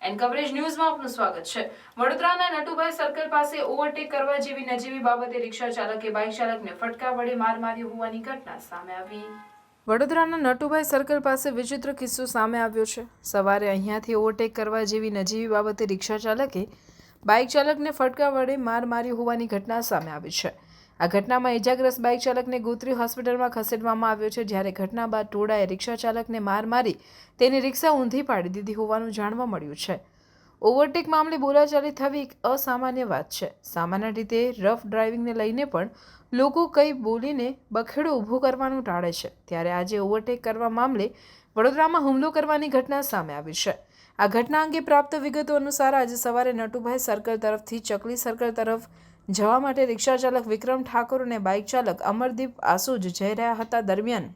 And coverage ન્યૂઝમાં આપનું સ્વાગત છે। વડોદરાના નટુભાઈ સર્કલ પાસે ઓવરટેક કરવા જેવી નજીવી બાબતે રિક્ષા ચાલકે બાઇક ચાલકને ફટકા વડે માર માર્યો હોવાની ઘટના સામે આવી। વડોદરાના નટુભાઈ સર્કલ પાસે વિચિત્ર કિસ્સો સામે આવ્યો છે। સવારે અહીંયાથી ઓવરટેક કરવા જેવી નજીવી બાબતે રિક્ષા ચાલકે બાઇક ચાલકને ફટકા વડે માર માર્યો હોવાની ઘટના સામે આવી છે। આ ઘટનામાં ઇજાગ્રસ્ત બાઇક ચાલકને ગોત્રી હોસ્પિટલમાં ખસેડવામાં આવ્યો છે, જ્યારે ઘટના બાદ ટોળાએ રિક્ષા ચાલકને માર મારી તેની રિક્ષા ઊંધી પાડી દીધી હોવાનું જાણવા મળ્યું છે। ઓવરટેક મામલે બોલાચાલી થવી એક અસામાન્ય વાત છે। સામાન્ય રીતે રફ ડ્રાઇવિંગને લઈને પણ લોકો કંઈ બોલીને બખેડો ઊભો કરવાનું ટાળે છે, ત્યારે આજે ઓવરટેક કરવા મામલે વડોદરામાં હુમલો કરવાની ઘટના સામે આવી છે। આ ઘટના અંગે પ્રાપ્ત વિગતો અનુસાર આજે સવારે નટુભાઈ સર્કલ તરફથી ચકલી સર્કલ તરફ જવા માટે રિક્ષા ચાલક વિક્રમ ઠાકોર અને બાઇક ચાલક અમરદીપ આસુજ જઈ રહ્યા હતા। દરમિયાન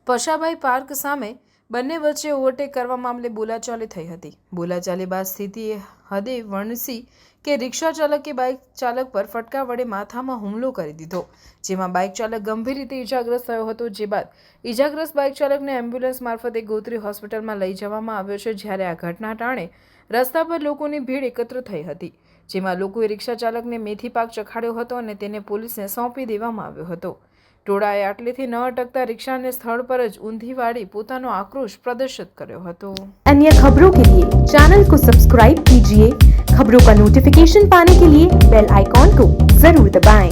પશાભાઈ પાર્ક સામે બંને વચ્ચે ઓવરટેક કરવા મામલે બોલાચાલી થઈ હતી। બોલાચાલી બાદ સ્થિતિ હદે વણસી કે રિક્ષા ચાલકે બાઇક ચાલક પર ફટકા વડે માથામાં હુમલો કરી દીધો, જેમાં બાઇક ચાલક ગંભીર રીતે ઇજાગ્રસ્ત થયો હતો। જે બાદ ઇજાગ્રસ્ત બાઇક ચાલકને એમ્બ્યુલન્સ મારફતે ગોત્રી હોસ્પિટલમાં લઈ જવામાં આવ્યો છે, જ્યારે આ ઘટના ટાણે રસ્તા પર લોકોની ભીડ એકત્ર થઈ હતી, જેમાં લોકોએ રિક્ષા ચાલકને મેથી પાક ચખાડ્યો હતો અને તેને પોલીસને સોંપી દેવામાં આવ્યો હતો। ટોળાએ આટલેથી ન અટકતા રિક્ષાને સ્થળ પર જ ઊંધી વાળી પોતાનો આક્રોશ પ્રદર્શિત કર્યો હતો। अन्य खबरों के लिए चैनल को सब्सक्राइब कीजिए। खबरों का नोटिफिकेशन पाने के लिए बेल आइकॉन को जरूर दबाएं।